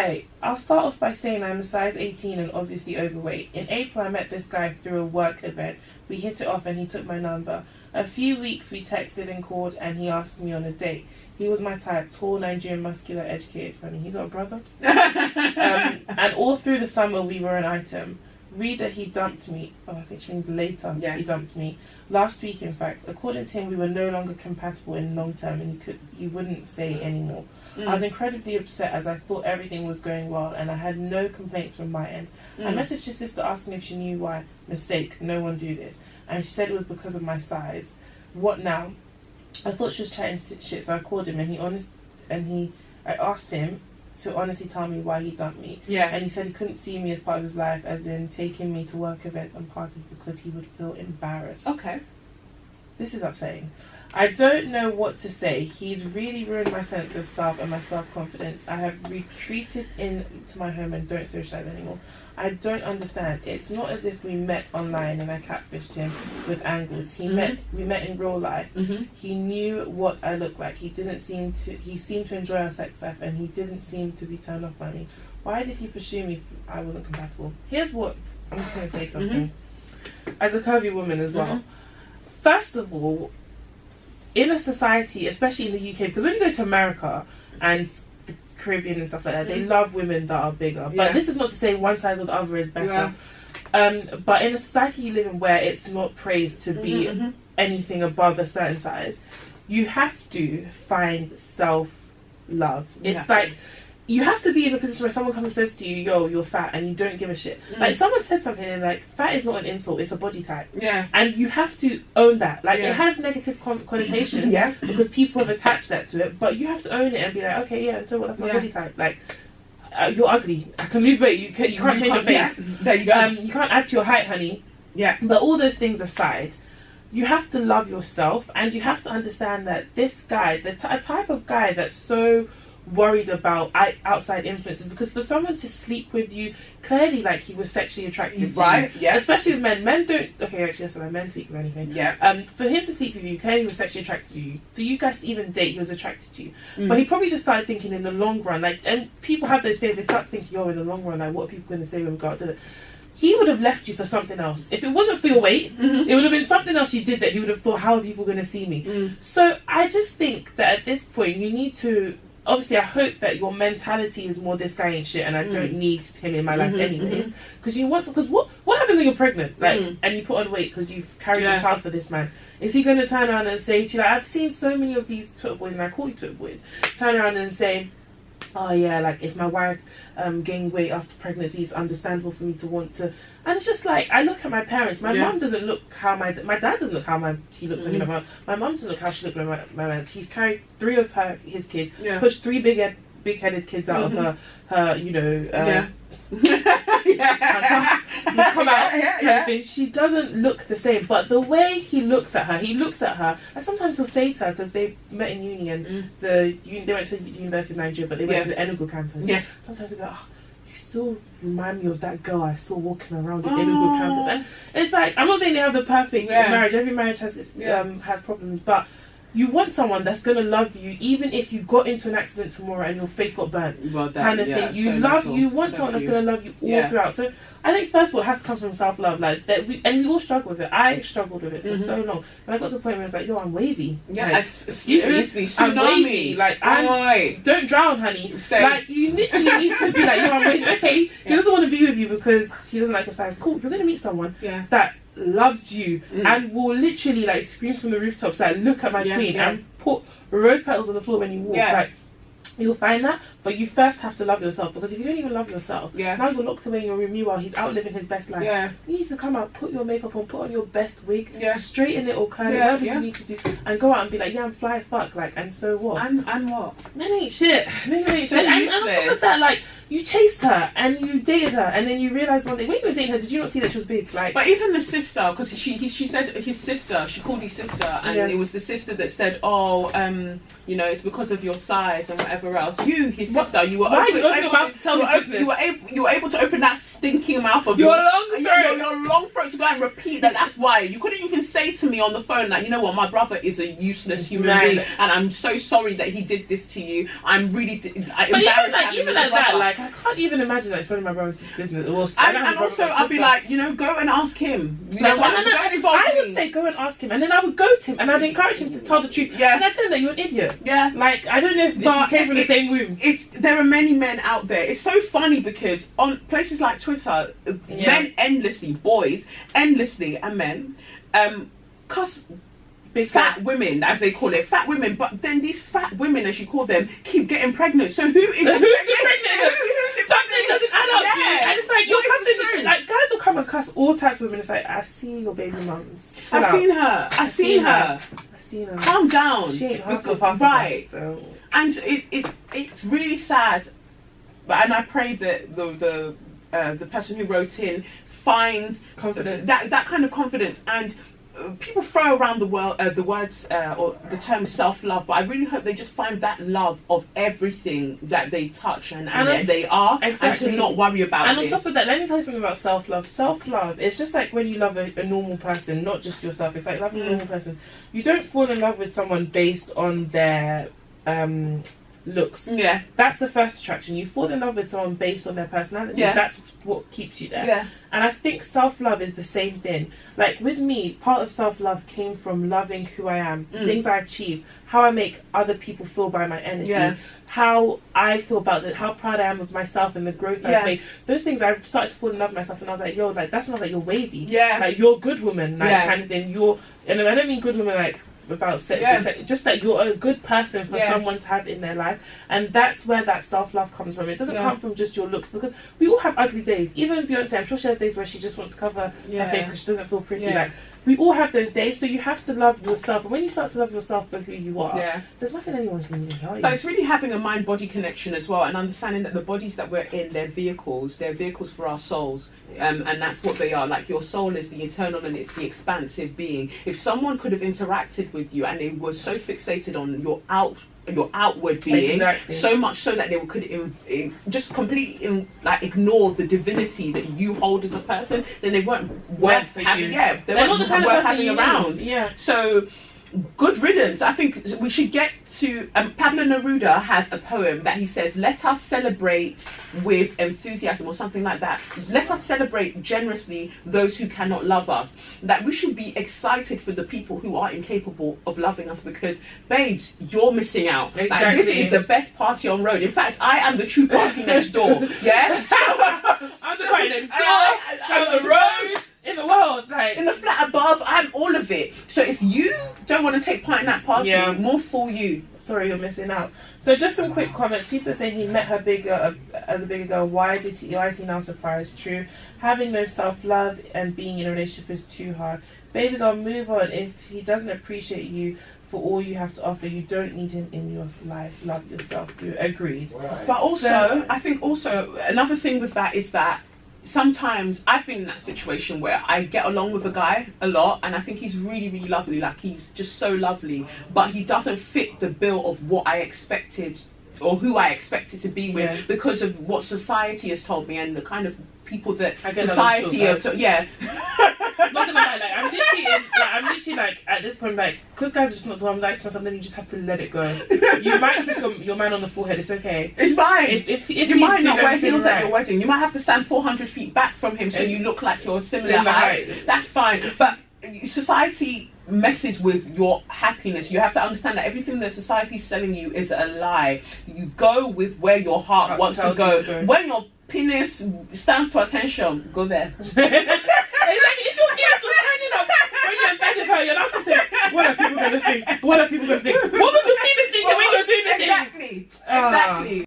Hi, I'll start off by saying I'm a size 18 and obviously overweight. In April, I met this guy through a work event. We hit it off and he took my number. A few weeks we texted and called and he asked me on a date. He was my type, tall, Nigerian, muscular, educated, funny. He got a brother. And all through the summer we were an item. Reader, he dumped me. Oh, I think she means later. Yeah. He dumped me. Last week, in fact. According to him, we were no longer compatible in long term and he wouldn't say anymore. I was incredibly upset as I thought everything was going well and I had no complaints from my end. I messaged his sister asking if she knew why. Mistake, no one do this. And she said it was because of my size. What now? I thought she was chatting shit, so I called him and I asked him to honestly tell me why he dumped me. Yeah. And he said he couldn't see me as part of his life, as in taking me to work events and parties because he would feel embarrassed. Okay. This is upsetting. I don't know what to say. He's really ruined my sense of self and my self-confidence. I have retreated into my home and don't socialize anymore. I don't understand. It's not as if we met online and I catfished him with angles. We met in real life. He knew what I looked like. He seemed to enjoy our sex life and he didn't seem to be turned off by me. Why did he pursue me if I wasn't compatible? Here's what I'm just going to say something. As a curvy woman as well. First of all, in a society, especially in the UK, because when you go to America and the Caribbean and stuff like that, they love women that are bigger. But this is not to say one size or the other is better. But in a society you live in where it's not praised to be anything above a certain size, you have to find self-love. It's like, you have to be in a position where someone comes and says to you, yo, you're fat, and you don't give a shit. Like, someone said something and like, fat is not an insult, it's a body type. Yeah. And you have to own that. Like, it has negative connotations because people have attached that to it, but you have to own it and be like, okay, yeah, and so what, that's my body type. Like, you're ugly. I can lose weight. You can't change your face. Yeah. There you go. You can't add to your height, honey. Yeah. But all those things aside, you have to love yourself and you have to understand that this guy, a type of guy that's so worried about outside influences, because for someone to sleep with you, clearly like he was sexually attracted to you. Yeah. Especially with men don't, okay, actually that's like men sleep with anything. Yeah. For him to sleep with you, clearly he was sexually attracted to you. For you guys to even date, he was attracted to you. But he probably just started thinking in the long run, like, and people have those fears, they start thinking, yo, in the long run, like, what are people going to say when we go out to it? He would have left you for something else. If it wasn't for your weight, it would have been something else you did that he would have thought, how are people going to see me? So I just think that at this point, you need to, obviously I hope that your mentality is more, this guy ain't shit and I don't need him in my life anyways. Because you want to, because what happens when you're pregnant, like, and you put on weight because you've carried a child for this man? Is he going to turn around and say to you, like, I've seen so many of these Twitter boys, and I call you Twitter boys, turn around and say, oh yeah, like, if my wife gained weight after pregnancy, it's understandable for me to want to. And it's just like, I look at my parents. My mum doesn't look how my dad doesn't look how he looked when he met my mum doesn't look how she looked when my man. She's carried 3 of his kids, pushed 3 big-headed kids out of her you know, come out kind of thing. She doesn't look the same, but the way he looks at her, and sometimes he'll say to her, because they met in uni and they went to the University of Nigeria, but they went to the Enugu campus. Sometimes they go, oh, you still remind me of that girl I saw walking around the Enugu campus. And it's like, I'm not saying they have the perfect marriage. Every marriage has this has problems, but you want someone that's going to love you even if you got into an accident tomorrow and your face got burnt, kind of thing. You want someone that's going to love you all throughout. So I think first of all it has to come from self-love, like that. We all struggle with it. I struggled with it for so long, and I got to the point where it's like, yo, I'm wavy. Like, seriously, I'm wavy. Like, don't drown, honey. Like, you literally need to be like, yo, I'm wavy. Okay, he doesn't want to be with you because he doesn't like your size. Cool, you're going to meet someone that loves you and will literally like scream from the rooftops, like, look at my queen, and put rose petals on the floor when you walk. Like, you'll find that, but you first have to love yourself, because if you don't even love yourself, now you're locked away in your room while he's out living his best life. You need to come out, put your makeup on, put on your best wig, straighten it or curl it, whatever you need to do, and go out and be like, yeah, I'm fly as fuck, like, and so what? And what? Men ain't shit. Men ain't shit. And on top of that, like, you chased her and you dated her, and then you realised one day when you were dating her, did you not see that she was big? Like, but even the sister, because she said his sister, she called his sister, and it was the sister that said, oh, you know, it's because of your size and whatever else. You, his his sister, you were Why are you opening your mouth to tell his business? you were able to open that stinking mouth of your long throat. Your long throat to go and repeat that. That's why you couldn't even say to me on the phone that, you know what, my brother is a useless human being, and I'm so sorry that he did this to you. I'm really embarrassed. Even like that, like I can't even imagine like spreading my brother's business. And also, I'd be like, you know, go and ask him. You know, I would say go and ask him, and then I would go to him and I'd encourage him to tell the truth. Yeah. And I'd tell him that you're an idiot. Yeah. Like I don't know if you came from the same womb. There are many men out there. It's so funny because on places like Twitter, men endlessly, boys endlessly, and men cuss fat women, as they call it, fat women. But then these fat women, as you call them, keep getting pregnant. So who's pregnant? Something doesn't add up. Yeah. And it's like you're cussing. Like guys will come and cuss all types of women. It's like, I see your baby mums. I've seen her. Calm down. She ain't half right. So. And it's really sad. And I pray that the person who wrote in finds confidence, that kind of confidence. And people throw around the words or the term self-love, but I really hope they just find that love of everything that they touch and they are, exactly. and to not worry about it. And on top of that, let me tell you something about self-love. Self-love, it's just like when you love a normal person, not just yourself. It's like loving a normal person. You don't fall in love with someone based on their looks. Yeah, that's the first attraction. You fall in love with someone based on their personality. Yeah, that's what keeps you there. Yeah. And I think self-love is the same thing. Like with me, part of self-love came from loving who I am, things I achieve, how I make other people feel by my energy, how I feel about it, how proud I am of myself and the growth I've made. Those things, I started to fall in love with myself, and I was like, yo, like that's not like you're wavy. Yeah. Like you're a good woman, like kind of thing. And I don't mean good woman like about just that you're a good person for someone to have in their life, and that's where that self-love comes from. It doesn't come from just your looks, because we all have ugly days. Even Beyonce, I'm sure she has days where she just wants to cover her face because she doesn't feel pretty. Like we all have those days, so you have to love yourself, and when you start to love yourself for who you are, there's nothing anyone can even tell you. But it's really having a mind-body connection as well, and understanding that the bodies that we're in, they're vehicles for our souls, and that's what they are. Like your soul is the eternal and it's the expansive being. If someone could have interacted with you and they were so fixated on your outward being, so much so that they could just completely ignore the divinity that you hold as a person, then they weren't worth having. Yeah, they weren't worth having around. Yeah. So good riddance. I think we should get to Pablo Neruda has a poem that he says, let us celebrate with enthusiasm, or something like that. Let us celebrate generously those who cannot love us. That we should be excited for the people who are incapable of loving us, because babes, you're missing out. Like, this is the best party on road. In fact, I am the true party next door. Yeah. I'm the party next door. So the road in the world, like in the flat above, I'm all of it. So if you don't want to take part in that party, more for you. Sorry, you're missing out. So just some quick comments. People are saying he met her as a bigger girl. Why is he now surprised? True. Having no self-love and being in a relationship is too hard. Baby girl, move on. If he doesn't appreciate you for all you have to offer, you don't need him in your life. Love yourself. You agreed. Right. But also, I think also another thing with that is that sometimes I've been in that situation where I get along with a guy a lot, and I think he's really, really lovely. Like, he's just so lovely, but he doesn't fit the bill of what I expected or who I expected to be with because of what society has told me and the kind of people that society has. Not gonna lie, like I'm literally like at this point, like, because guys are just not doing like something, you just have to let it go. You might kiss your man on the forehead, it's okay. It's fine. If you might not wear heels at your wedding, you might have to stand 400 feet back from him so you look like you're similar height. That's fine. But society messes with your happiness. You have to understand that everything that society's selling you is a lie. You go with where your heart wants to go. When your penis stands to attention, go there. Exactly. If your penis was standing up when you're in bed with her, you're not going to say, what are people going to think? What are people going to think? What was your penis thinking when you're doing the thing? Exactly.